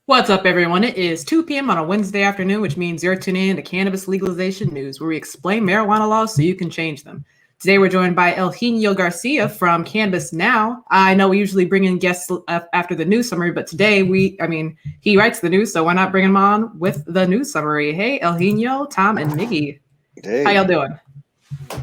What's up, everyone? It is 2 p.m. on a Wednesday afternoon, which means you're tuning in to Cannabis Legalization News, where we explain marijuana laws so you can change them. Today, we're joined by Eugenio Garcia from Cannabis Now. I know we usually bring in guests after the news summary, but today he writes the news, so why not bring him on with the news summary? Hey, Eugenio, Tom, and Miggy. Hey. How y'all doing?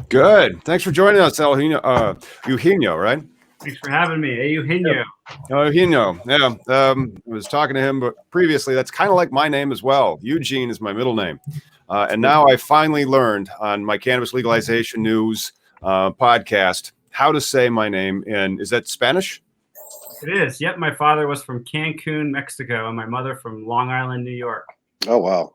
Good. Thanks for joining us, Eugenio, right? Thanks for having me. Hey, Eugenio. Eugenio. Yeah. I was talking to him, but previously, that's kind of like my name as well. Eugene is my middle name. And now I finally learned on my Cannabis Legalization News podcast how to say my name. And is that Spanish? It is. Yep. My father was from Cancun, Mexico, and my mother from Long Island, New York. Oh, wow.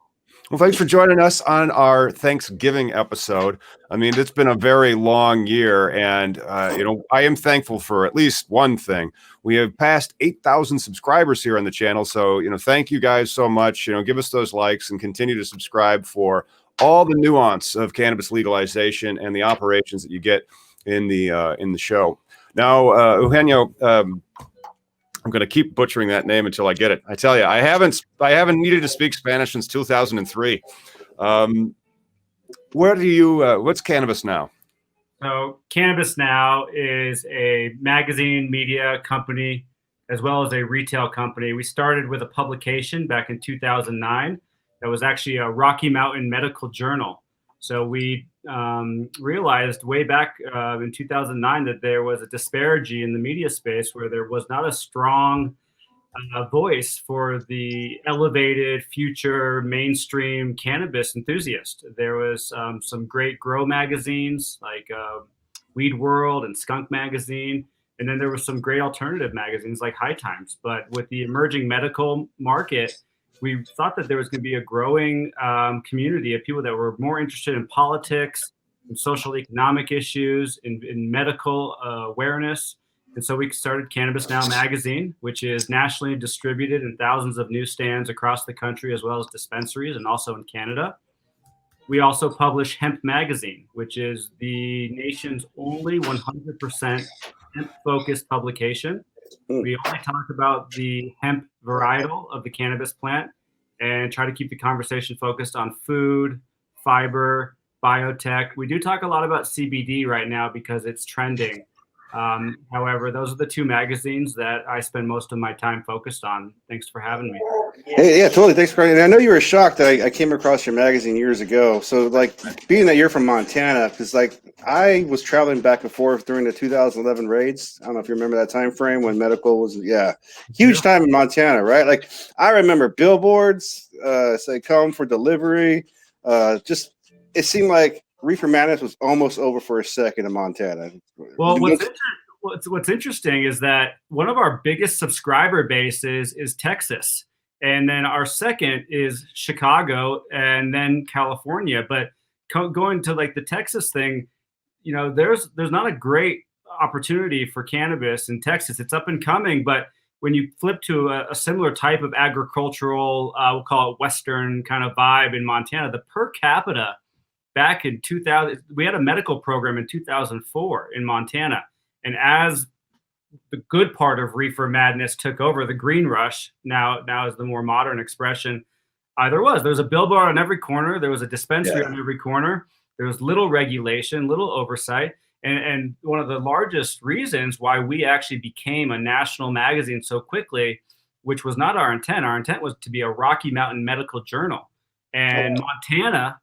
Well, thanks for joining us on our Thanksgiving episode. I mean, it's been a very long year, and I am thankful for at least one thing. We have passed 8,000 subscribers here on the channel, so thank you guys so much. Give us those likes and continue to subscribe for all the nuance of cannabis legalization and the operations that you get in the show. Now, Eugenio. I'm going to keep butchering that name until I get it. I tell you, I haven't needed to speak Spanish since 2003. What's Cannabis Now? So Cannabis Now is a magazine media company as well as a retail company. We started with a publication back in 2009 that was actually a Rocky Mountain medical journal. So we realized way back in 2009 that there was a disparity in the media space where there was not a strong voice for the elevated future mainstream cannabis enthusiast. There was some great grow magazines like Weed World and Skunk Magazine. And then there were some great alternative magazines like High Times. But with the emerging medical market, we thought that there was going to be a growing community of people that were more interested in politics, in social economic issues, in medical awareness. And so we started Cannabis Now magazine, which is nationally distributed in thousands of newsstands across the country, as well as dispensaries and also in Canada. We also publish Hemp Magazine, which is the nation's only 100% hemp-focused publication. We only talk about the hemp varietal of the cannabis plant and try to keep the conversation focused on food, fiber, biotech. We do talk a lot about CBD right now because it's trending. However, those are the two magazines that I spend most of my time focused on. Thanks for having me. Hey, yeah, totally. Thanks for. And I know you were shocked that I came across your magazine years ago. So, being that you're from Montana, because I was traveling back and forth during the 2011 raids. I don't know if you remember that time frame when medical was, huge time in Montana, right? I remember billboards say come for delivery. It seemed like reefer madness was almost over for a second in Montana. Well, what's interesting is that one of our biggest subscriber bases is Texas. And then our second is Chicago and then California. But going to the Texas thing, there's not a great opportunity for cannabis in Texas. It's up and coming. But when you flip to a similar type of agricultural, we'll call it Western kind of vibe in Montana, the per capita back in 2000, we had a medical program in 2004 in Montana. And as the good part of reefer madness took over, the green rush now is the more modern expression. There was a billboard on every corner. There was a dispensary on every corner. There was little regulation, little oversight. And one of the largest reasons why we actually became a national magazine so quickly, which was not our intent. Our intent was to be a Rocky Mountain medical journal. And Montana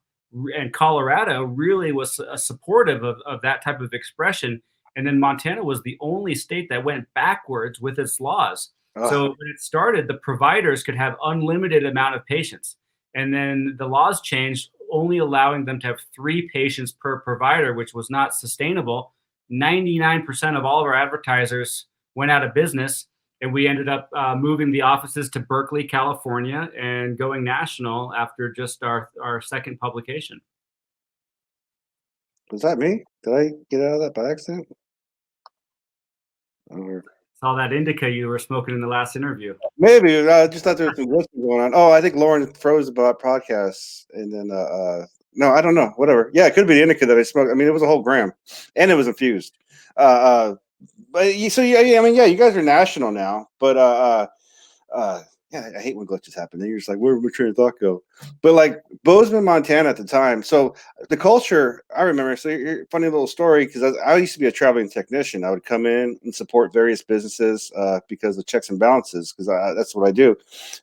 and Colorado really was supportive of that type of expression. And then Montana was the only state that went backwards with its laws. So when it started, the providers could have unlimited amount of patients. And then the laws changed, only allowing them to have 3 patients per provider, which was not sustainable. 99% of all of our advertisers went out of business. And we ended up moving the offices to Berkeley, California, and going national after just our second publication. Was that me? Did I get out of that by accident? Saw that indica you were smoking in the last interview. Maybe. I just thought there was some listening going on. Oh, I think Lauren froze about podcasts. And then, no, I don't know. Whatever. Yeah, it could be the indica that I smoked. I mean, it was a whole gram. And it was infused. But you guys are national now. But yeah, I hate when glitches happen. Then you're just like, where did my train of thought go? But like Bozeman, Montana at the time. So the culture, I remember, so funny little story, because I used to be a traveling technician. I would come in and support various businesses because of checks and balances, because that's what I do.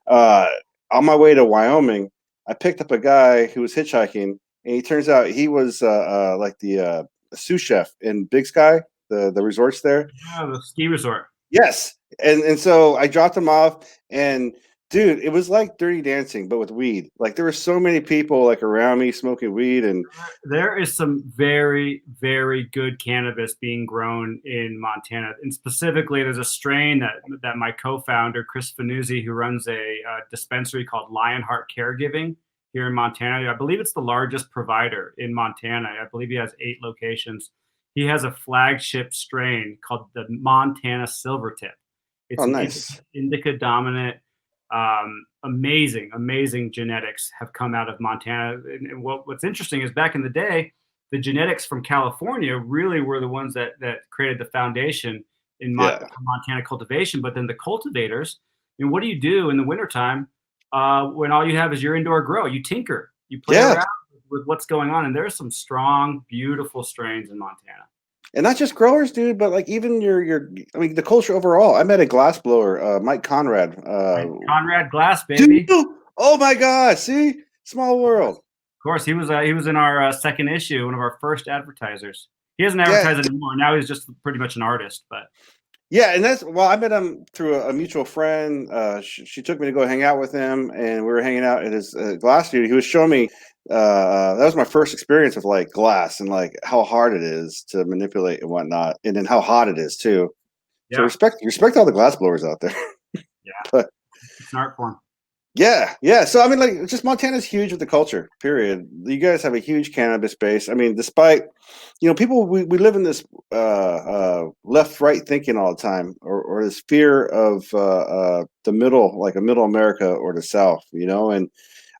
On my way to Wyoming, I picked up a guy who was hitchhiking, and he turns out he was like the sous chef in Big Sky, the resorts there. Yeah, the ski resort. Yes. And so I dropped him off, and dude, it was like Dirty Dancing, but with weed. Like there were so many people like around me smoking weed, and there is some very, very good cannabis being grown in Montana. And specifically, there's a strain that my co-founder, Chris Fanuzzi, who runs a dispensary called Lionheart Caregiving here in Montana. I believe it's the largest provider in Montana. I believe he has 8 locations. He has a flagship strain called the Montana Silvertip. It's nice. Indica dominant. Amazing genetics have come out of Montana. And what's interesting is back in the day, the genetics from California really were the ones that created the foundation in Montana cultivation. But then the cultivators, and what do you do in the wintertime when all you have is your indoor grow? You tinker, you play around with what's going on. And there's some strong, beautiful strains in Montana. And not just growers, dude, but like even I mean, the culture overall. I met a glass blower, Mike Conrad. Conrad Glass, baby. Dude, oh my God. See? Small world. Of course, he was in our second issue, one of our first advertisers. He doesn't advertise anymore. Now he's just pretty much an artist, but. Yeah, and I met him through a mutual friend. She took me to go hang out with him, and we were hanging out at his glass studio. He was showing me that was my first experience with like glass and like how hard it is to manipulate and whatnot, and then how hot it is too. Yeah. So respect all the glass blowers out there. Yeah, but it's an art form. Yeah. So I mean, like, just Montana's huge with the culture. Period. You guys have a huge cannabis base. I mean, despite people, we live in this left-right thinking all the time, or this fear of the middle, like a middle America or the South. And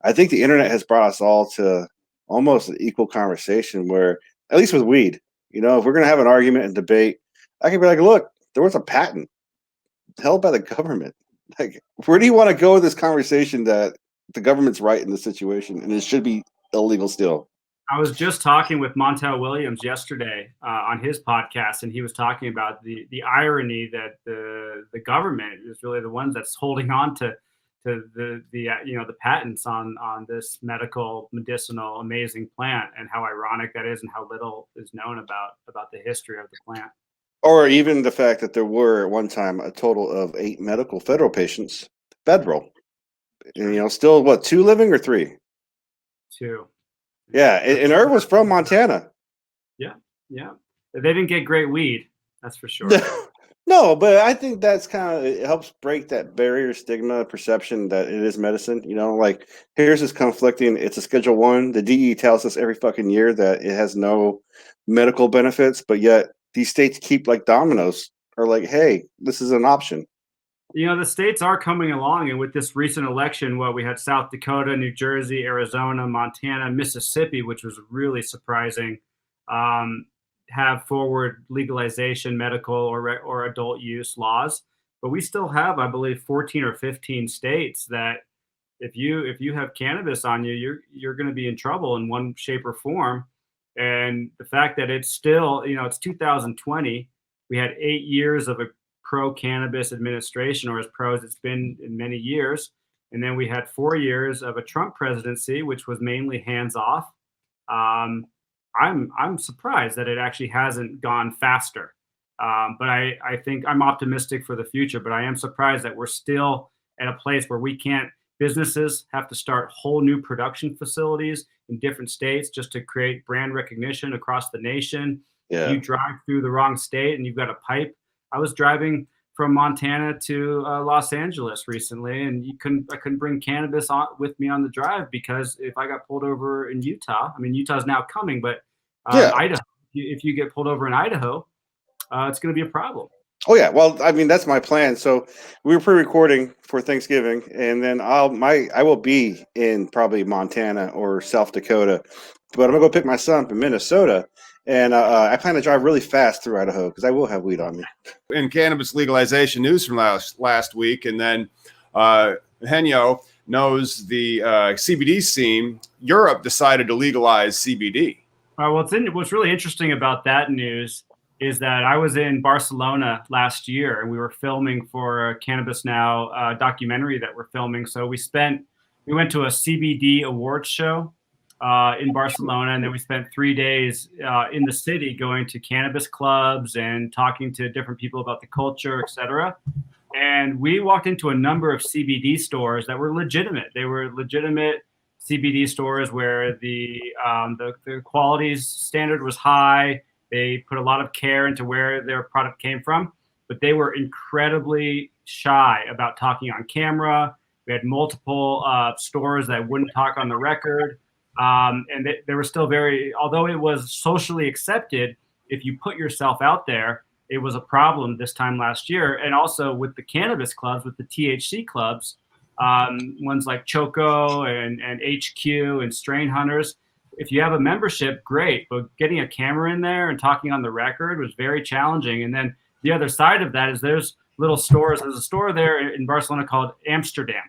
I think the internet has brought us all to almost an equal conversation. Where, at least with weed, if we're gonna have an argument and debate, I can be like, look, there was a patent held by the government. Like, where do you want to go with this conversation that the government's right in the situation and it should be illegal still? I was just talking with Montel Williams yesterday on his podcast, and he was talking about the irony that the government is really the ones that's holding on to the patents on this medicinal amazing plant, and how ironic that is, and how little is known about the history of the plant. Or even the fact that there were at one time a total of 8 medical federal patients, federal. And, still, what, 2 living or 3? 2. Yeah, and Irv was from Montana. Yeah. They didn't get great weed, that's for sure. No, but I think that's it helps break that barrier, stigma, perception that it is medicine. Like, here's this conflicting, it's a Schedule 1. The DE tells us every fucking year that it has no medical benefits, but yet these states keep like dominoes are like, hey, this is an option. The states are coming along, and with this recent election, we had South Dakota, New Jersey, Arizona, Montana, Mississippi, which was really surprising, have forward legalization, medical or adult use laws. But we still have, I believe, 14 or 15 states that if you have cannabis on you, you're going to be in trouble in one shape or form. And the fact that it's still, it's 2020, we had 8 years of a pro-cannabis administration, or as pro as it's been in many years. And then we had 4 years of a Trump presidency, which was mainly hands-off. I'm surprised that it actually hasn't gone faster. But I think I'm optimistic for the future, but I am surprised that we're still at a place where businesses have to start whole new production facilities in different states just to create brand recognition across the nation. Yeah. You drive through the wrong state and you've got a pipe. I was driving from Montana to Los Angeles recently, and I couldn't bring cannabis with me on the drive because if I got pulled over in Utah, I mean, Utah's now coming, but Idaho, if you get pulled over in Idaho, it's going to be a problem. Oh yeah, well, I mean, that's my plan. So we were pre-recording for Thanksgiving, and then I will be in probably Montana or South Dakota, but I'm gonna go pick my son up in Minnesota, and I plan to drive really fast through Idaho because I will have weed on me. In cannabis legalization news from last week, and then Eugenio knows the CBD scene. Europe decided to legalize CBD. What's really interesting about that news is that I was in Barcelona last year and we were filming for a Cannabis Now documentary that we're filming. So we went to a CBD awards show in Barcelona, and then we spent 3 days in the city going to cannabis clubs and talking to different people about the culture, et cetera. And we walked into a number of CBD stores that were legitimate. They were legitimate CBD stores where the quality standard was high. They put a lot of care into where their product came from, but they were incredibly shy about talking on camera. We had multiple stores that wouldn't talk on the record. And they were still although it was socially accepted, if you put yourself out there, it was a problem this time last year. And also with the cannabis clubs, with the THC clubs, ones like Choco and HQ and Strain Hunters, if you have a membership, great, but getting a camera in there and talking on the record was very challenging. And then the other side of that is there's little stores. There's a store there in Barcelona called Amsterdam,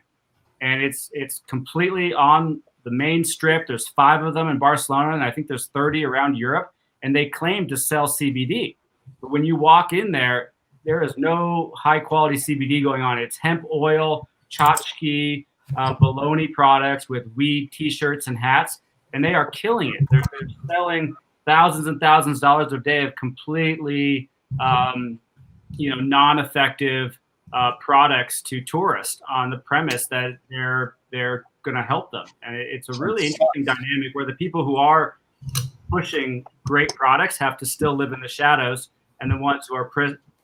and it's completely on the main strip. There's 5 of them in Barcelona, and I think there's 30 around Europe, and they claim to sell CBD. But when you walk in there, there is no high quality CBD going on. It's hemp oil, tchotchke, baloney products with weed t-shirts and hats, and they are killing it. They're selling thousands and thousands of dollars a day of completely non-effective products to tourists on the premise that they're going to help them. And it's a really interesting dynamic where the people who are pushing great products have to still live in the shadows, and the ones who are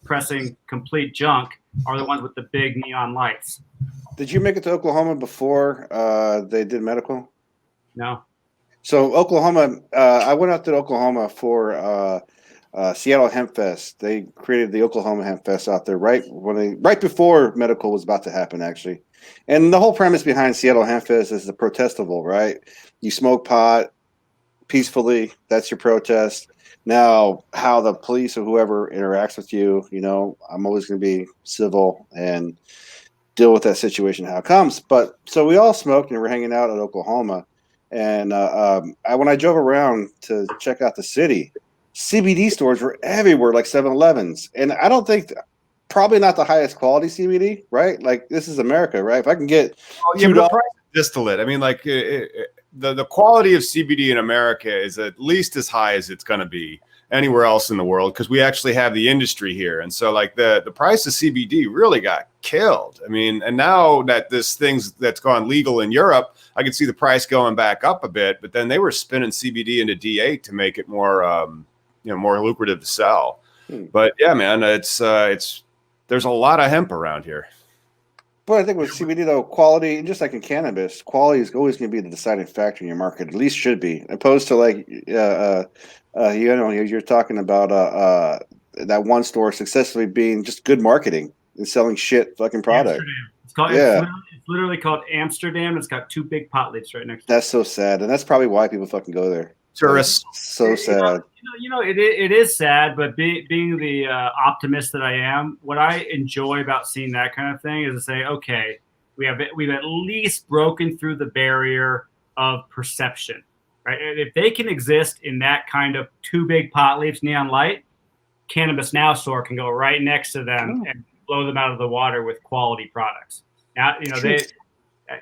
pressing complete junk are the ones with the big neon lights. Did you make it to Oklahoma before they did medical? No. So Oklahoma, I went out to Oklahoma for Seattle Hempfest. They created the Oklahoma Hempfest out there right before medical was about to happen, actually. And the whole premise behind Seattle Hempfest is the protestival, right? You smoke pot peacefully. That's your protest. Now, how the police or whoever interacts with you, I'm always going to be civil and deal with that situation how it comes. But so we all smoked and we're hanging out at Oklahoma. And when I drove around to check out the city, CBD stores were everywhere, like 7-Elevens. And I don't think, probably not the highest quality CBD, right? Like, this is America, right? If I can get $2. The price of distillate, I mean, like the quality of CBD in America is at least as high as it's going to be anywhere else in the world, because we actually have the industry here. And so like the price of CBD really got killed. I mean, and now that this thing's that's gone legal in Europe, I could see the price going back up a bit, but then they were spinning CBD into D8 to make it more, more lucrative to sell. But yeah, man, it's there's a lot of hemp around here. But I think with CBD, though, quality, just like in cannabis, quality is always going to be the deciding factor in your market. At least should be, opposed to like, you're talking about that one store successfully being just good marketing and selling shit fucking product. It's literally called Amsterdam. It's got 2 big pot lids right next to it. That's so sad, and that's probably why people fucking go there. Tourists. So sad. It is sad, but being the optimist that I am, what I enjoy about seeing that kind of thing is to say, okay, we've at least broken through the barrier of perception, right? If they can exist in that kind of 2 big pot leaves, neon light, Cannabis Now store can go right next to them and blow them out of the water with quality products. Now,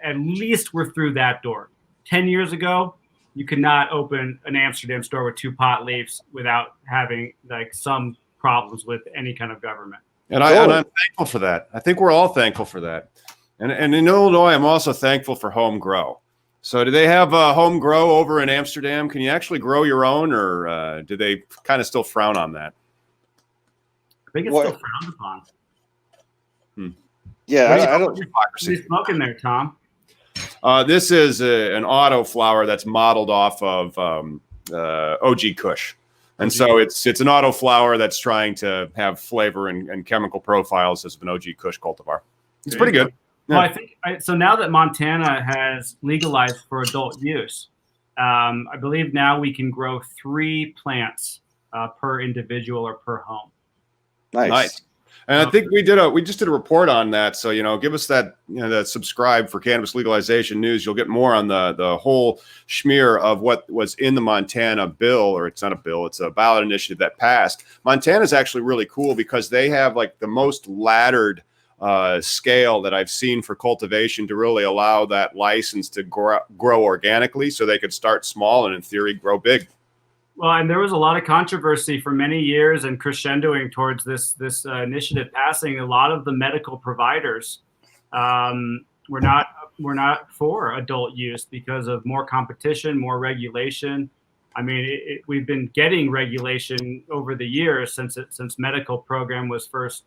at least we're through that door. 10 years ago, you could not open an Amsterdam store with 2 pot leaves without having like some problems with any kind of government. And I'm thankful for that. I think we're all thankful for that. And in Illinois, I'm also thankful for home grow. So do they have home grow over in Amsterdam? Can you actually grow your own, or do they kind of still frown on that? I think it's still frowned upon. Yeah, I don't. What are you smoking there, Tom? This is an auto flower that's modeled off of OG Kush. And so it's an auto flower that's trying to have flavor and chemical profiles as an OG Kush cultivar. It's pretty good. Yeah. Well, I think so. Now that Montana has legalized for adult use, I believe now we can grow 3 plants per individual or per home. Nice. And I think we just did a report on that. So, give us that, that subscribe for Cannabis Legalization News. You'll get more on the whole schmear of what was in the Montana bill, or it's not a bill, it's a ballot initiative that passed. Montana is actually really cool because they have like the most laddered scale that I've seen for cultivation to really allow that license to grow organically, so they could start small and in theory grow big. Well, and there was a lot of controversy for many years and crescendoing towards this initiative passing. A lot of the medical providers were not for adult use because of more competition, more regulation. I mean, we've been getting regulation over the years since medical program was first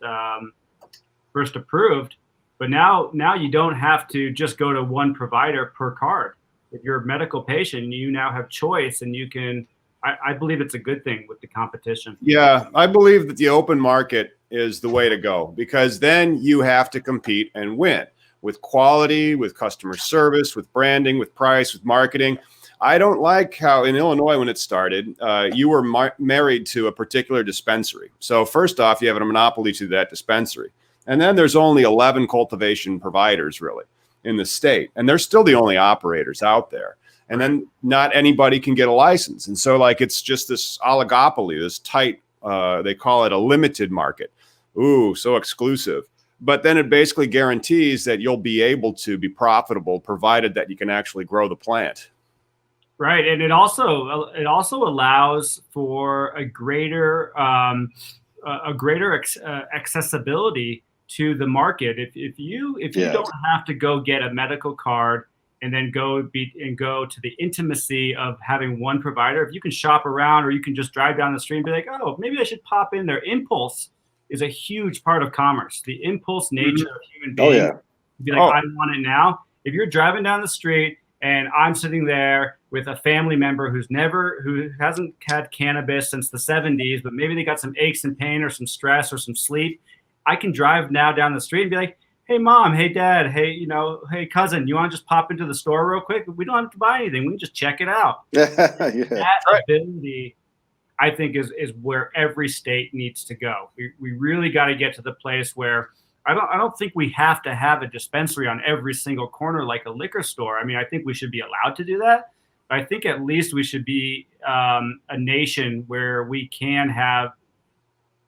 approved, but now you don't have to just go to one provider per card. If you're a medical patient, you now have choice, and you can. I believe it's a good thing with the competition. Yeah, I believe that the open market is the way to go, because then you have to compete and win with quality, with customer service, with branding, with price, with marketing. I don't like how in Illinois, when it started, you were married to a particular dispensary. So first off, you have a monopoly to that dispensary. And then there's only 11 cultivation providers really in the state. And they're still the only operators out there. And then not anybody can get a license. And so like, it's just this oligopoly, this tight, they call it a limited market. Ooh, so exclusive. But then it basically guarantees that you'll be able to be profitable, provided that you can actually grow the plant. Right. And it also allows for a greater accessibility to the market. If you don't have to go get a medical card and then go to the intimacy of having one provider, if you can shop around, or you can just drive down the street and be like, oh, maybe I should pop in there. Impulse is a huge part of commerce. The impulse nature of human beings. Be like, I want it now. If you're driving down the street and I'm sitting there with a family member who hasn't had cannabis since the 70s, but maybe they got some aches and pain or some stress or some sleep, I can drive now down the street and be like, hey, mom, hey, dad, hey, hey, cousin, you want to just pop into the store real quick? We don't have to buy anything. We can just check it out. That ability, I think, is where every state needs to go. We really got to get to the place where I don't think we have to have a dispensary on every single corner like a liquor store. I mean, I think we should be allowed to do that. But I think at least we should be a nation where we can have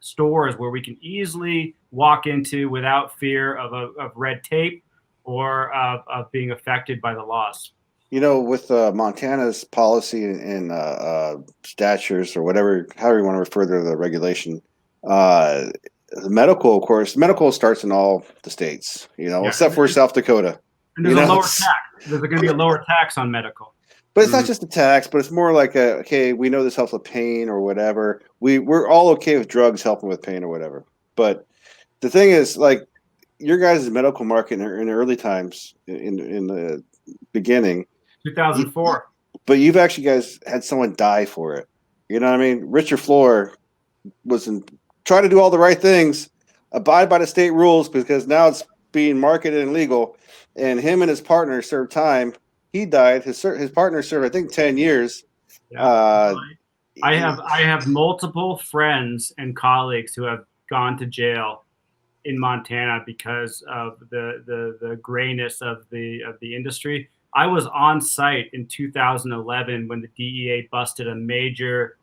stores where we can easily walk into without fear of red tape or of being affected by the laws. With Montana's policy and statutes or whatever, however you want to refer to the regulation, the medical, of course, medical starts in all the states, except for South Dakota. And there's a lower tax. There's going to be a lower tax on medical. But it's not just a tax, but it's more like okay, we know this helps with pain or whatever. We're all okay with drugs helping with pain or whatever. But the thing is, like, your guys' medical market in the early times, in the beginning, 2004. But you've actually guys had someone die for it. You know what I mean? Richard Floor was trying to do all the right things, abide by the state rules, because now it's being marketed and legal. And him and his partner served time. He died. His partner served, I think, 10 years. Yeah. I have multiple friends and colleagues who have gone to jail in Montana because of the grayness of the industry. I was on site in 2011 when the DEA busted a major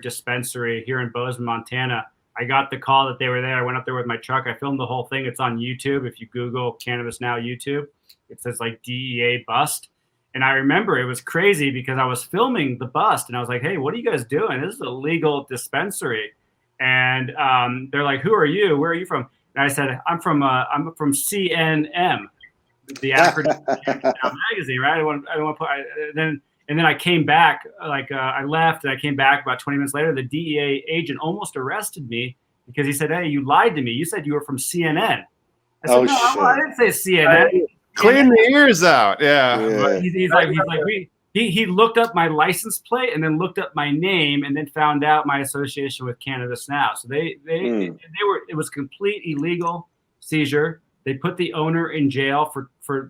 dispensary here in Bozeman, Montana. I got the call that they were there. I went up there with my truck. I filmed the whole thing. It's on YouTube. If you Google Cannabis Now YouTube, it says like DEA bust. And I remember it was crazy because I was filming the bust and I was like, hey, what are you guys doing? This is a legal dispensary. And they're like, who are you? Where are you from? And I said, I'm from CNM, the acronym magazine, right? I don't want to put. And then I came back, I left and I came back about 20 minutes later. The DEA agent almost arrested me because he said, hey, you lied to me. You said you were from CNN. I said, I didn't say CNN. Clean the ears out. Yeah. But he's like, he looked up my license plate and then looked up my name and then found out my association with Cannabis Now. So it was complete illegal seizure. They put the owner in jail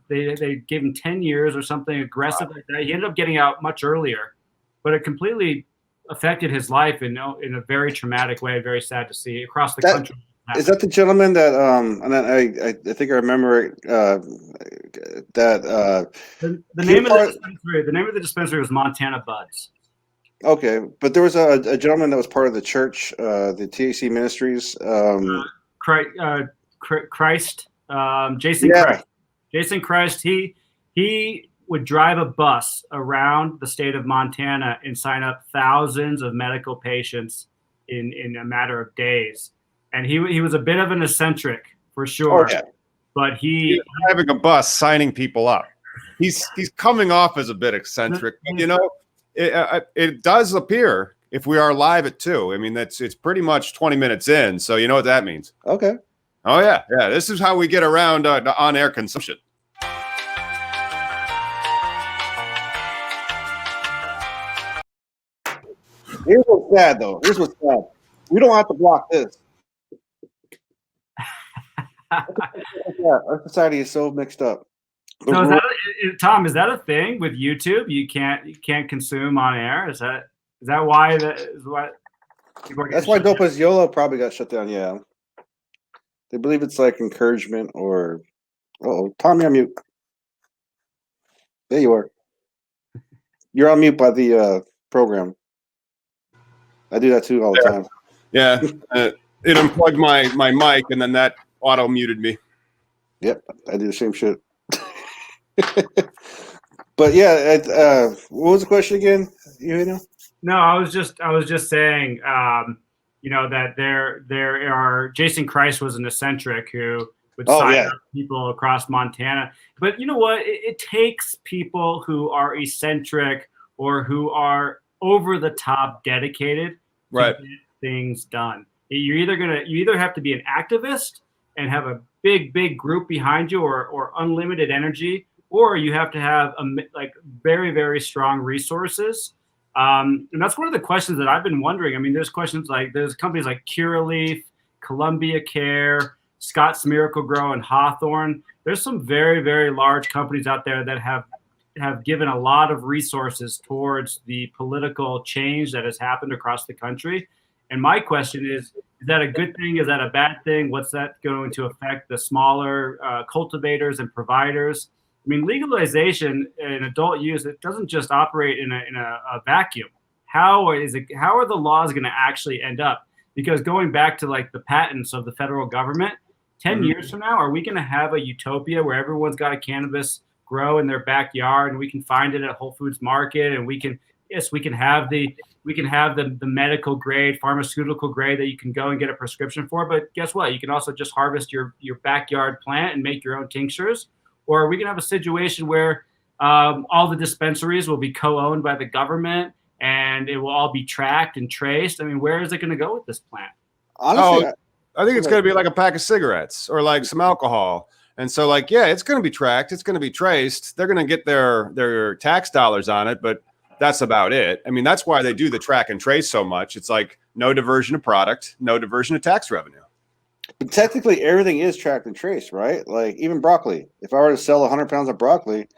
they gave him 10 years or something aggressive like that. He ended up getting out much earlier, but it completely affected his life in a very traumatic way. Very sad to see across the country. Is that the gentleman that and I think I remember that the name of the dispensary was Montana Buds. Okay, but there was a gentleman that was part of the church, the TAC Ministries. Christ, Jason Christ. Jason Christ. He would drive a bus around the state of Montana and sign up thousands of medical patients in a matter of days. And he was a bit of an eccentric for sure. But he's driving a bus, signing people up. He's coming off as a bit eccentric, but you know, it does appear if we are live at 2. I mean, it's pretty much 20 minutes in, so you know what that means. Okay. Oh yeah. This is how we get around the on-air consumption. Here's what's sad, though. We don't have to block this. Our society is so mixed up. So Tom, is that a thing with YouTube? You can't consume on air? Is that why That's why Dopa's YOLO probably got shut down. Yeah, they believe it's like encouragement or. Oh, Tom, you're on mute. There you are. You're on mute by the program. I do that too all the time. Yeah, it unplugged my mic and then that auto muted me. Yep, I do the same shit. But yeah, what was the question again? Eugenio? No, I was just saying, that there are Jason Christ was an eccentric who would sign up people across Montana. But you know what? It takes people who are eccentric or who are over the top dedicated to get things done. You either have to be an activist and have a big group behind you or unlimited energy, or you have to have very, very strong resources. And that's one of the questions that I've been wondering. I mean, there's companies like Curaleaf, Columbia Care, Scott's Miracle Grow, and Hawthorne. There's some very, very large companies out there that have given a lot of resources towards the political change that has happened across the country. And my question is that a good thing? Is that a bad thing? What's that going to affect the smaller cultivators and providers? I mean, legalization in adult use, it doesn't just operate in a vacuum. How are the laws going to actually end up? Because going back to like the patents of the federal government, 10 years from now, are we going to have a utopia where everyone's got a cannabis grow in their backyard and we can find it at Whole Foods Market and we can have the medical grade, pharmaceutical grade that you can go and get a prescription for. But guess what? You can also just harvest your backyard plant and make your own tinctures. Or are we going to have a situation where all the dispensaries will be co-owned by the government and it will all be tracked and traced? I mean, where is it going to go with this plant? Honestly, I think it's going to be like a pack of cigarettes or like some alcohol. And so it's going to be tracked. It's going to be traced. They're going to get their tax dollars on it, but that's about it. I mean, that's why they do the track and trace so much. It's like no diversion of product, no diversion of tax revenue. But technically, everything is tracked and traced, right? Like even broccoli. If I were to sell 100 pounds of broccoli,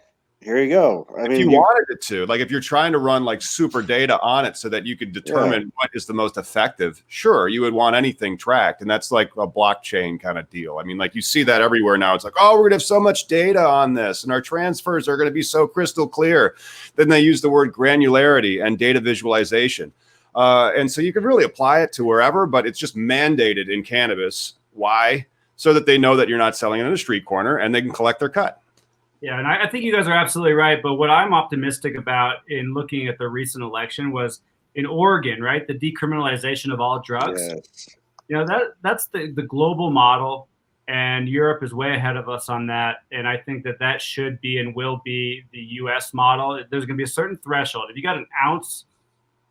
here you go. If you wanted it to, like if you're trying to run like super data on it so that you could determine what is the most effective, sure, you would want anything tracked. And that's like a blockchain kind of deal. I mean, like you see that everywhere now. It's like, oh, we're going to have so much data on this and our transfers are going to be so crystal clear. Then they use the word granularity and data visualization. And so you can really apply it to wherever, but it's just mandated in cannabis. Why? So that they know that you're not selling it in a street corner and they can collect their cut. Yeah, and I think you guys are absolutely right. But what I'm optimistic about in looking at the recent election was in Oregon, right? The decriminalization of all drugs. Yes. You know, that's the global model, and Europe is way ahead of us on that. And I think that should be and will be the U.S. model. There's going to be a certain threshold. If you got an ounce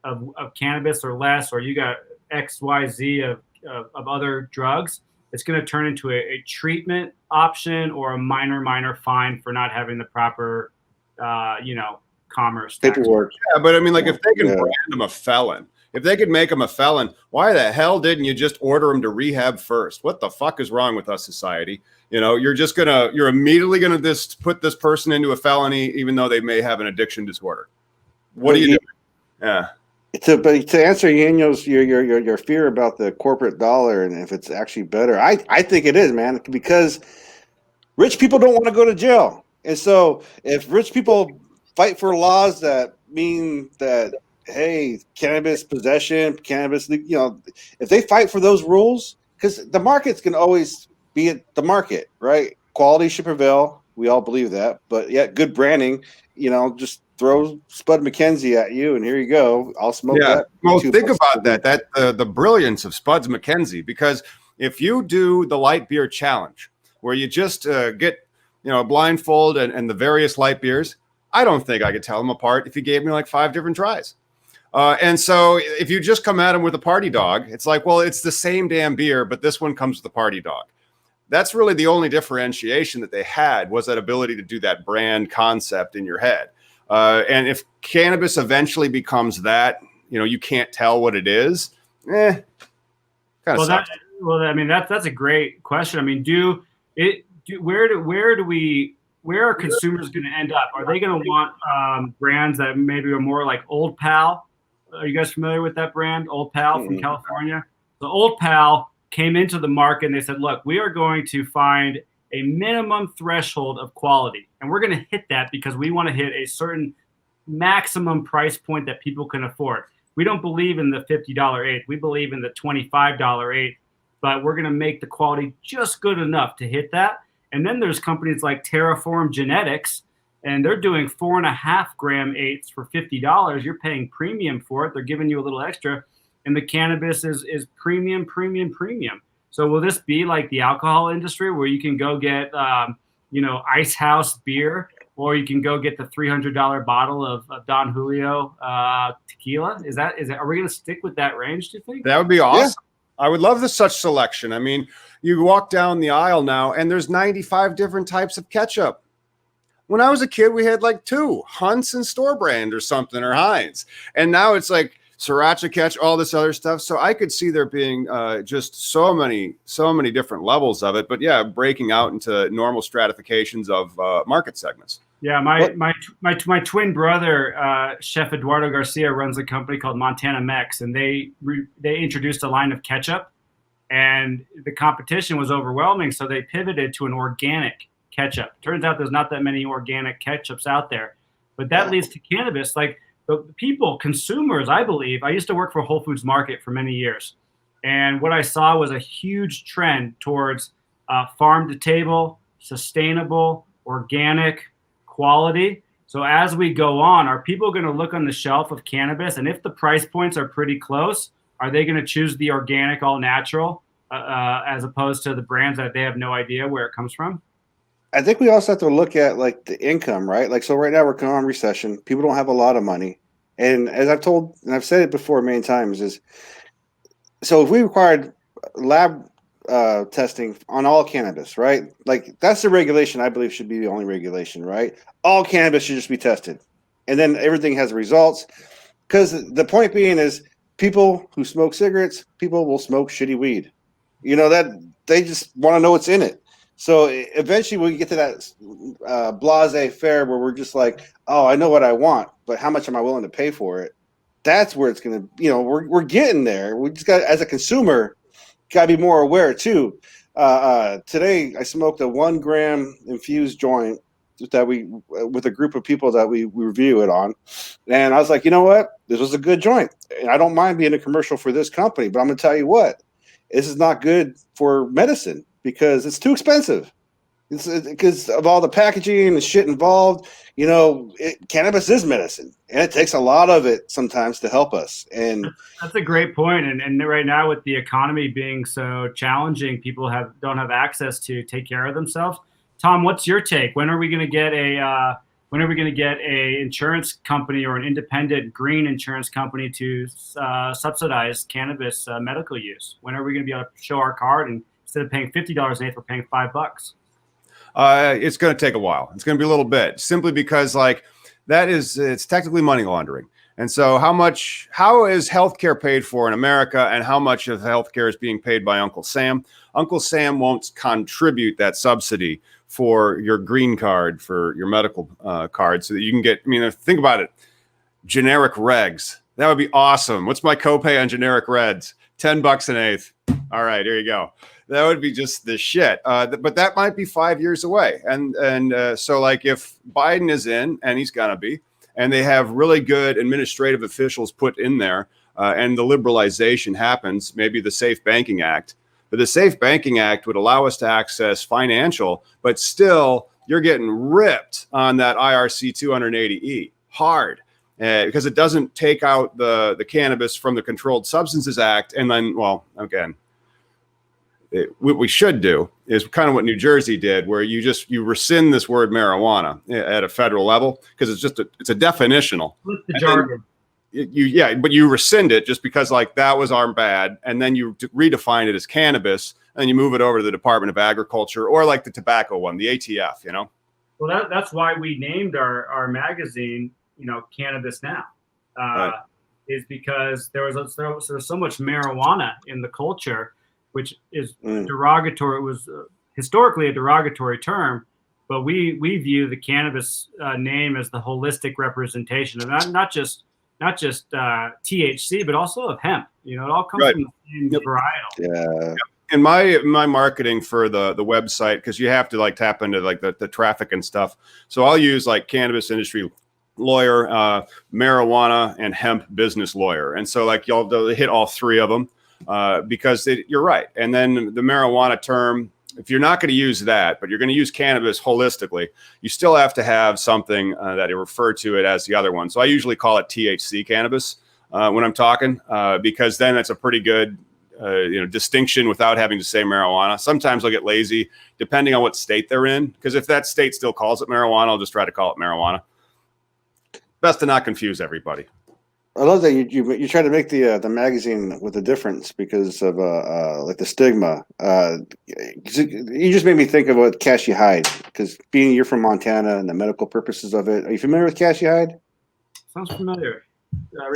of cannabis or less, or you got X, Y, Z of other drugs, it's going to turn into a treatment option or a minor fine for not having the proper, commerce paperwork. Yeah, but I mean, like if they can brand them a felon, if they could make them a felon, why the hell didn't you just order them to rehab first? What the fuck is wrong with us, society? You know, you're immediately going to put this person into a felony, even though they may have an addiction disorder. What do you do? Yeah. But to answer Eugenio's your fear about the corporate dollar and if it's actually better, I think it is, man, because rich people don't want to go to jail. And so if rich people fight for laws that mean that, hey, cannabis possession, cannabis, if they fight for those rules, because the markets can always be at the market, right? Quality should prevail. We all believe that. But yet good branding, just throw Spud McKenzie at you and here you go. I'll smoke that. Well, think about that the brilliance of Spuds McKenzie, because if you do the light beer challenge where you just get a blindfold and the various light beers, I don't think I could tell them apart if you gave me like 5 different tries. And so if you just come at them with a party dog, it's like, well, it's the same damn beer, but this one comes with a party dog. That's really the only differentiation that they had, was that ability to do that brand concept in your head. And if cannabis eventually becomes that, you can't tell what it is. Kind of sucks. That's a great question. I mean, where are consumers going to end up? Are they going to want brands that maybe are more like Old Pal? Are you guys familiar with that brand, Old Pal from California? The Old Pal came into the market and they said, look, we are going to find a minimum threshold of quality. And we're going to hit that because we want to hit a certain maximum price point that people can afford. We don't believe in the $50 eighth. We believe in the $25 eighth, but we're going to make the quality just good enough to hit that. And then there's companies like Terraform Genetics, and they're doing 4.5 gram eighths for $50. You're paying premium for it. They're giving you a little extra. And the cannabis is premium. So will this be like the alcohol industry where you can go get, Ice House beer, or you can go get the $300 bottle of Don Julio tequila? Are we going to stick with that range, do you think? That would be awesome. Yeah. I would love such selection. I mean, you walk down the aisle now and there's 95 different types of ketchup. When I was a kid, we had like 2, Hunt's and store brand or something, or Heinz. And now it's like Sriracha ketchup, all this other stuff. So I could see there being just so many different levels of it. But yeah, breaking out into normal stratifications of market segments. Yeah, my twin brother, Chef Eduardo Garcia, runs a company called Montana Mex, and they introduced a line of ketchup, and the competition was overwhelming, so they pivoted to an organic ketchup. Turns out there's not that many organic ketchups out there, but that leads to cannabis. Like the people, consumers, I believe. I used to work for Whole Foods Market for many years, and what I saw was a huge trend towards farm to table, sustainable, organic, quality. So as we go on, are people going to look on the shelf of cannabis, and if the price points are pretty close, are they going to choose the organic, all natural, as opposed to the brands that they have no idea where it comes from? I think we also have to look at like the income, right? Like, so right now we're coming on recession. People don't have a lot of money. And as I've told, and I've said it before many times, is so if we required lab testing on all cannabis, right? Like that's the regulation I believe should be the only regulation, right? All cannabis should just be tested. And then everything has results. Because the point being is people who smoke cigarettes, people will smoke shitty weed. That they just want to know what's in it. So eventually we get to that blasé faire where we're just like, oh, I know what I want, but how much am I willing to pay for it? That's where it's going to, we're getting there. We just got, as a consumer, got to be more aware too. Today I smoked a 1 gram infused joint that with a group of people that we review it on. And I was like, you know what? This was a good joint. And I don't mind being a commercial for this company, but I'm going to tell you what, this is not good for medicine because it's too expensive. It's because of all the packaging and the shit involved. Cannabis is medicine, and it takes a lot of it sometimes to help us. And that's a great point. And right now, with the economy being so challenging, people don't have access to take care of themselves. Tom, what's your take? When are we going to get a insurance company or an independent green insurance company to subsidize cannabis medical use? When are we going to be able to show our card, and instead of paying $50 an eighth, we're paying $5? It's going to take a while. It's going to be a little bit, simply because it's technically money laundering. And so how is healthcare paid for in America, and how much of healthcare is being paid by Uncle Sam? Uncle Sam won't contribute that subsidy for your green card, for your medical card, so that you can get, think about it, generic regs That would be awesome. What's my copay on generic reds? $10 an eighth. All right, here you go. That would be just the shit. But that might be 5 years away. And so like if Biden is in, and he's gonna be, and they have really good administrative officials put in there, and the liberalization happens, maybe the Safe Banking Act. But the Safe Banking Act would allow us to access financial, but still you're getting ripped on that IRC 280E hard. Because it doesn't take out the cannabis from the Controlled Substances Act. And then, well, again, what we should do is kind of what New Jersey did, where you rescind this word marijuana at a federal level, because it's a definitional. What's the jargon? But you rescind it just because like that was our bad. And then you redefine it as cannabis and you move it over to the Department of Agriculture, or like the tobacco one, the ATF, you know? Well, that's why we named our magazine, Cannabis Now, Right. is because there was so much marijuana in the culture, which is derogatory. It was historically a derogatory term, but we view the cannabis name as the holistic representation of not just THC, but also of hemp. It all comes Right. from the same varietal. Yeah. In my marketing for the website, because you have to like tap into like the traffic and stuff. So I'll use like cannabis industry lawyer, marijuana, and hemp business lawyer. And so like they'll hit all three of them because you're right. And then the marijuana term, if you're not going to use that, but you're going to use cannabis holistically, you still have to have something that you refer to it as the other one. So I usually call it THC cannabis when I'm talking, because then that's a pretty good distinction without having to say marijuana. Sometimes I'll get lazy depending on what state they're in, because if that state still calls it marijuana, I'll just try to call it marijuana. Best to not confuse everybody. I love that you try to make the magazine with a difference because of like the stigma. You just made me think of what Cashy Hyde, because you're from Montana and the medical purposes of it. Are you familiar with Cashy Hyde? Sounds familiar.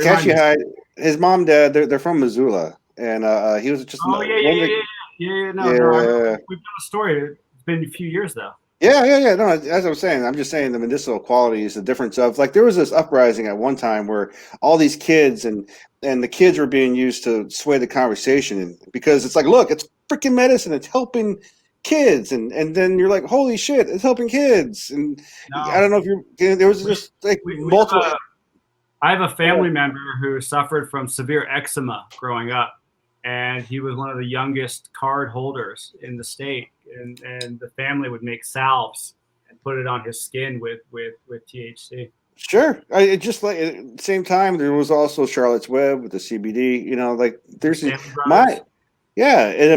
Cashy Hyde, his mom and dad, they're from Missoula, and he was just No, we've done a story. It's been a few years though. Yeah. No, as I was saying, I'm just saying the medicinal qualities, the difference of like there was this uprising at one time where all these kids and the kids were being used to sway the conversation, because it's like, look, it's freaking medicine, it's helping kids, and then you're like, holy shit, it's helping kids, and I don't know if there was just like multiple. I have a family member who suffered from severe eczema growing up, and he was one of the youngest card holders in the state. And the family would make salves and put it on his skin with THC. Sure. It just like at the same time, there was also Charlotte's Web with the CBD. Like there's and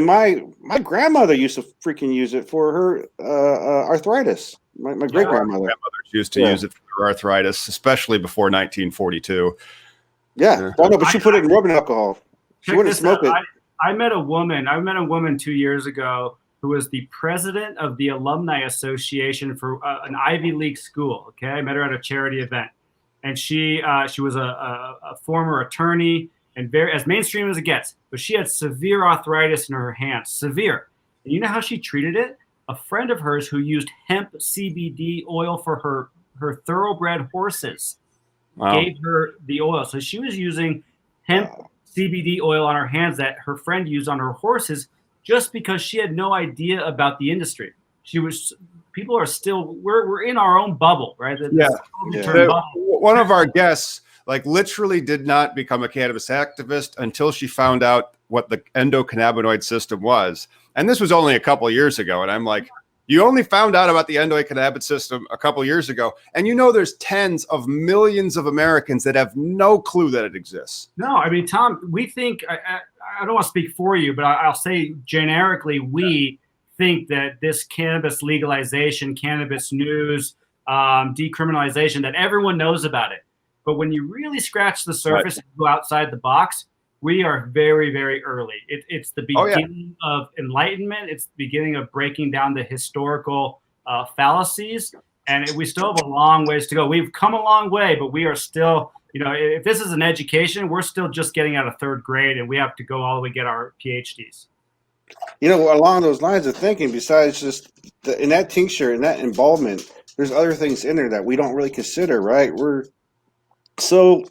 my grandmother used to freaking use it for her arthritis. My great grandmother used to use it for arthritis, especially before 1942. Yeah. Oh, no, but she put it in rubbing alcohol. She wouldn't smoke it. I met a woman 2 years ago who was the president of the Alumni Association for an Ivy League school. Okay, I met her at a charity event, and she was a former attorney and very as mainstream as it gets. But she had severe arthritis in her hands, severe. And you know how she treated it? A friend of hers who used hemp CBD oil for her thoroughbred horses gave her the oil. So she was using hemp CBD oil on her hands that her friend used on her horses, just because she had no idea about the industry. People are still, we're in our own bubble, right? One of our guests, like literally did not become a cannabis activist until she found out what the endocannabinoid system was. And this was only a couple of years ago. And I'm like, you only found out about the endocannabinoid system a couple of years ago. And there's tens of millions of Americans that have no clue that it exists. No, I mean, Tom, we think, I don't want to speak for you, but I'll say generically, we think that this cannabis legalization, cannabis news, decriminalization, that everyone knows about it. But when you really scratch the surface and go outside the box, we are very, very early. It's the beginning of enlightenment. It's the beginning of breaking down the historical fallacies. And we still have a long ways to go. We've come a long way, but we are still, if this is an education, we're still just getting out of third grade, and we have to go all the way get our PhDs. Along those lines of thinking, besides just in that tincture, in that involvement, there's other things in there that we don't really consider, right? We're so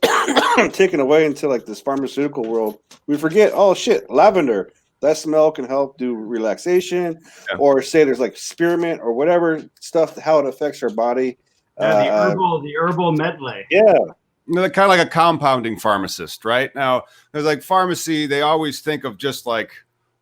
taken away into like this pharmaceutical world, we forget, oh shit, lavender. That smell can help do relaxation, or say there's like spearmint or whatever stuff, how it affects our body. The herbal medley. Yeah. They're kind of like a compounding pharmacist, right? Now, there's like pharmacy, they always think of just like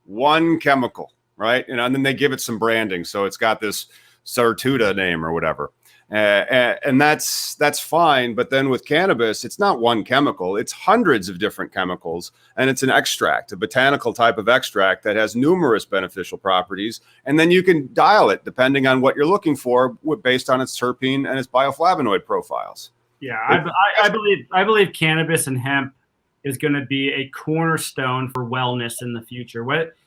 one chemical, right? And then they give it some branding. So it's got this Sartuda name or whatever. And that's fine. But then with cannabis, it's not one chemical. It's hundreds of different chemicals. And it's an extract, a botanical type of extract that has numerous beneficial properties. And then you can dial it depending on what you're looking for based on its terpene and its bioflavonoid profiles. Yeah, I believe cannabis and hemp is going to be a cornerstone for wellness in the future.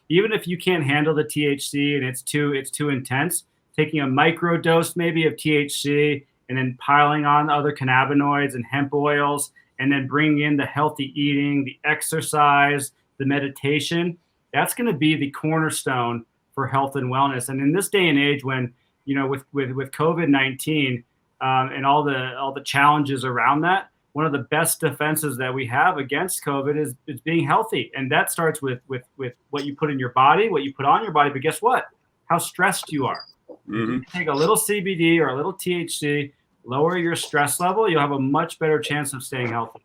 Even if you can't handle the THC and it's too intense, taking a micro dose maybe of THC and then piling on other cannabinoids and hemp oils, and then bringing in the healthy eating, the exercise, the meditation, that's going to be the cornerstone for health and wellness. And in this day and age, when with COVID-19 and all the challenges around that, one of the best defenses that we have against COVID is being healthy, and that starts with what you put in your body, what you put on your body. But guess what? How stressed you are. You take a little CBD or a little THC, lower your stress level, you'll have a much better chance of staying healthy.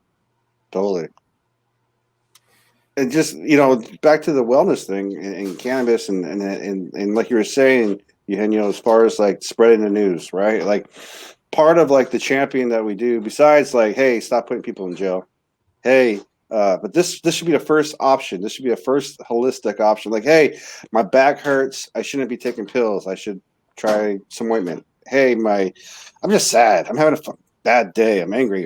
Totally. And just, back to the wellness thing in cannabis and like you were saying, Eugenio, as far as like spreading the news, right? Like part of like the champion that we do, besides like, hey, stop putting people in jail. Hey, but this should be the first option. This should be a first holistic option. Like, hey, my back hurts. I shouldn't be taking pills. I should try some ointment. Hey, I'm just sad. I'm having a bad day. I'm angry.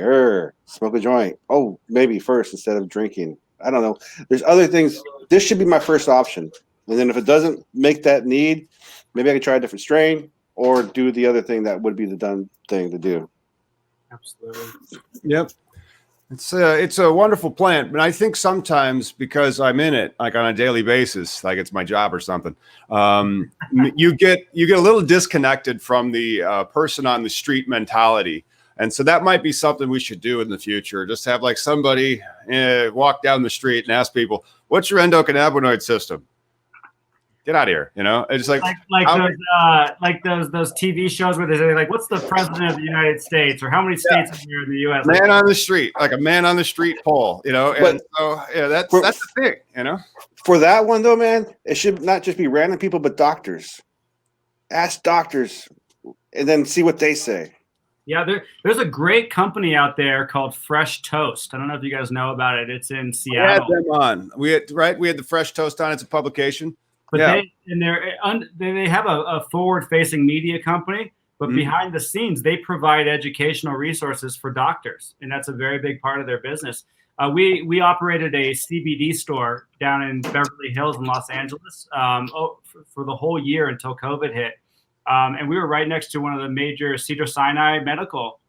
Smoke a joint. Oh, maybe first instead of drinking. I don't know. There's other things. This should be my first option. And then if it doesn't make that need, maybe I can try a different strain or do the other thing that would be the done thing to do. Absolutely. Yep. It's a wonderful plant, but I think sometimes because I'm in it like on a daily basis, like it's my job or something, you get a little disconnected from the person on the street mentality. And so that might be something we should do in the future. Just have like somebody walk down the street and ask people, what's your endocannabinoid system? Get out of here. It's like those TV shows where they say like, what's the president of the United States, or how many states are there in the U.S.? Man on the street, like a man on the street poll, and so that's the thing, For that one though, man, it should not just be random people, but doctors. Ask doctors and then see what they say. Yeah, there's a great company out there called Fresh Toast. I don't know if you guys know about it. It's in Seattle. We had them on. We had the Fresh Toast on. It's a publication. But they have a forward-facing media company, but behind the scenes, they provide educational resources for doctors, and that's a very big part of their business. We operated a CBD store down in Beverly Hills in Los Angeles for the whole year until COVID hit, and we were right next to one of the major Cedars-Sinai medical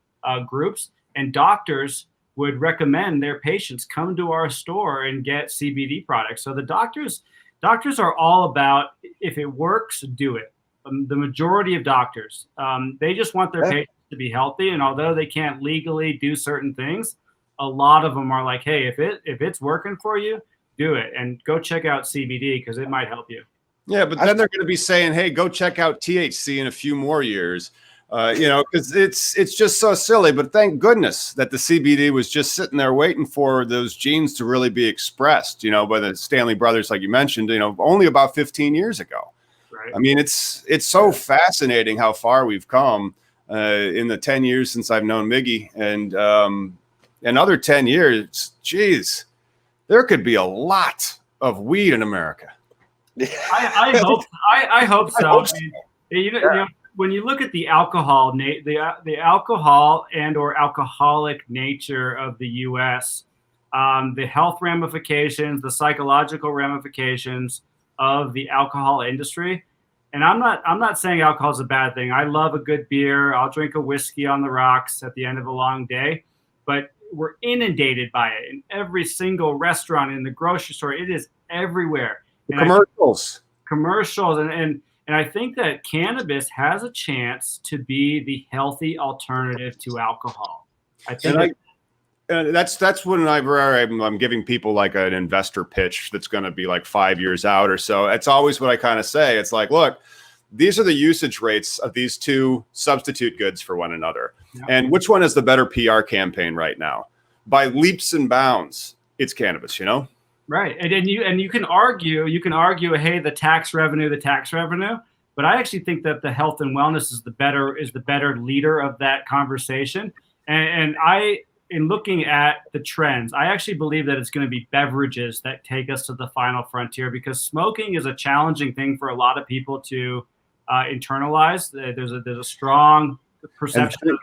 groups, and doctors would recommend their patients come to our store and get CBD products. So the doctors are all about, if it works, do it. The majority of doctors, they just want their patients to be healthy. And although they can't legally do certain things, a lot of them are like, hey, if it's working for you, do it. And go check out CBD because it might help you. Yeah, but then they're going to be saying, hey, go check out THC in a few more years. Because it's just so silly. But thank goodness that the CBD was just sitting there waiting for those genes to really be expressed, by the Stanley brothers, like you mentioned, only about 15 years ago. Right. I mean, it's so fascinating how far we've come in the 10 years since I've known Miggy, and another 10 years. Geez, there could be a lot of weed in America. I hope so. When you look at the alcohol, the alcohol and or alcoholic nature of the U.S., the health ramifications, the psychological ramifications of the alcohol industry, and I'm not saying alcohol is a bad thing. I love a good beer. I'll drink a whiskey on the rocks at the end of a long day, but we're inundated by it in every single restaurant, in the grocery store. It is everywhere. Commercials, and I think that cannabis has a chance to be the healthy alternative to alcohol. I think That's when I'm giving people like an investor pitch that's going to be like 5 years out or so. It's always what I kind of say. It's like, look, these are the usage rates of these two substitute goods for one another. Yeah. And which one is the better PR campaign right now? By leaps and bounds, it's cannabis, you know? Right. And you can argue, hey, the tax revenue. But I actually think that the health and wellness is the better leader of that conversation. And in looking at the trends, I actually believe that it's going to be beverages that take us to the final frontier, because smoking is a challenging thing for a lot of people to internalize. There's a strong perception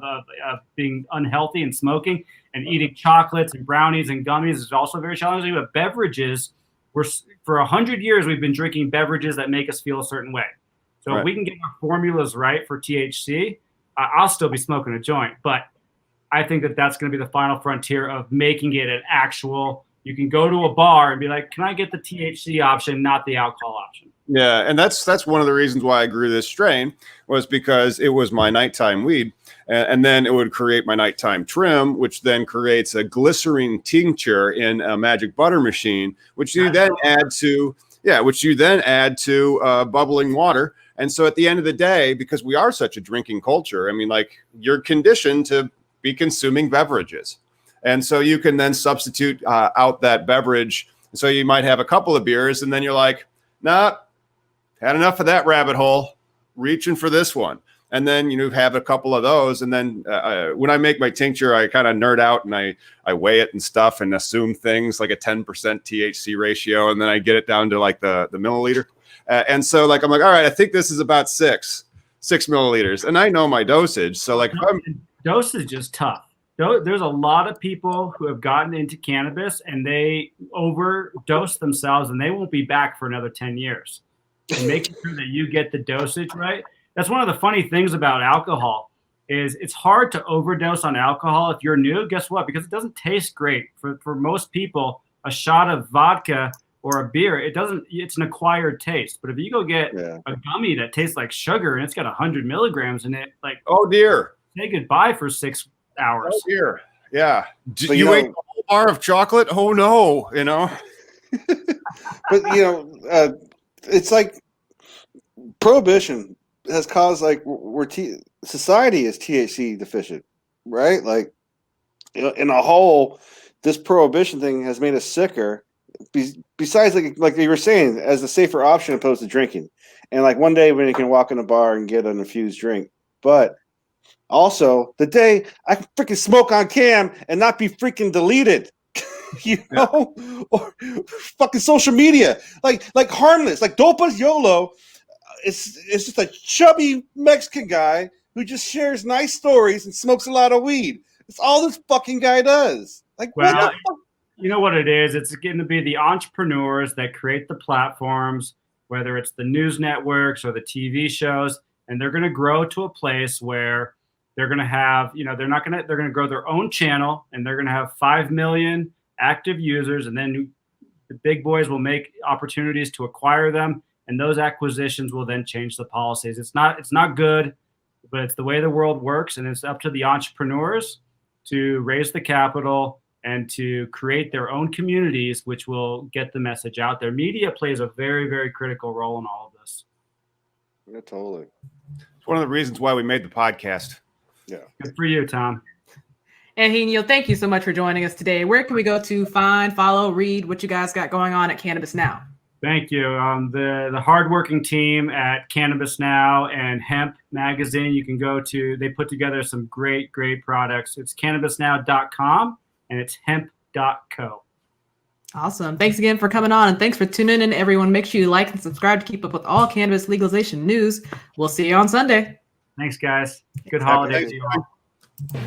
of being unhealthy and smoking, and eating chocolates and brownies and gummies is also very challenging. But beverages, for 100 years, we've been drinking beverages that make us feel a certain way. So if we can get our formulas right for THC, I'll still be smoking a joint, but I think that that's going to be the final frontier of making it an actual, you can go to a bar and be like, can I get the THC option, not the alcohol option? Yeah. And that's one of the reasons why I grew this strain, was because it was my nighttime weed. And then it would create my nighttime trim, which then creates a glycerine tincture in a magic butter machine, which you then add to bubbling water. And so at the end of the day, because we are such a drinking culture, I mean, like, you're conditioned to be consuming beverages. And so you can then substitute out that beverage. So you might have a couple of beers and then you're like, nah, had enough of that rabbit hole, reaching for this one. And then you have a couple of those. And then when I make my tincture, I kind of nerd out and I weigh it and stuff and assume things like a 10% THC ratio. And then I get it down to like the milliliter. And so like, I'm like, all right, I think this is about six milliliters. And I know my dosage. So like, dosage is tough. There's a lot of people who have gotten into cannabis and they overdose themselves and they won't be back for another 10 years. And making sure that you get the dosage right. That's one of the funny things about alcohol is it's hard to overdose on alcohol if you're new. Guess what? Because it doesn't taste great. For most people, a shot of vodka or a beer, it's an acquired taste. But if you go get a gummy that tastes like sugar and it's got 100 milligrams in it, like, oh dear, say goodbye for 6 hours. Oh dear. Yeah. Did you ate a whole bar of chocolate? Oh no, But it's like prohibition has caused like society is THC deficient, right? Like, in a whole, this prohibition thing has made us sicker. Besides, like you were saying, as a safer option opposed to drinking, and like one day when you can walk in a bar and get an infused drink, but also the day I can freaking smoke on cam and not be freaking deleted. Or fucking social media, like harmless, like Dopas YOLO. It's just a chubby Mexican guy who just shares nice stories and smokes a lot of weed. That's all this fucking guy does. Like, what the fuck? You know what it is? It's going to be the entrepreneurs that create the platforms, whether it's the news networks or the TV shows, and they're going to grow to a place where they're going to have, they're going to grow their own channel, and they're going to have 5 million active users, and then the big boys will make opportunities to acquire them, and those acquisitions will then change the policies. It's not good, but it's the way the world works, and it's up to the entrepreneurs to raise the capital and to create their own communities, which will get the message out there. Media plays a very, very critical role in all of this. Yeah, totally. It's one of the reasons why we made the podcast. Yeah. Good for you, Tom. Eugenio, thank you so much for joining us today. Where can we go to find, follow, read what you guys got going on at Cannabis Now? Thank you. The hardworking team at Cannabis Now and Hemp Magazine, you can go to, they put together some great, great products. It's cannabisnow.com and it's hemp.co. Awesome. Thanks again for coming on, and thanks for tuning in, everyone. Make sure you like and subscribe to keep up with all cannabis legalization news. We'll see you on Sunday. Thanks, guys. Good holidays to you all.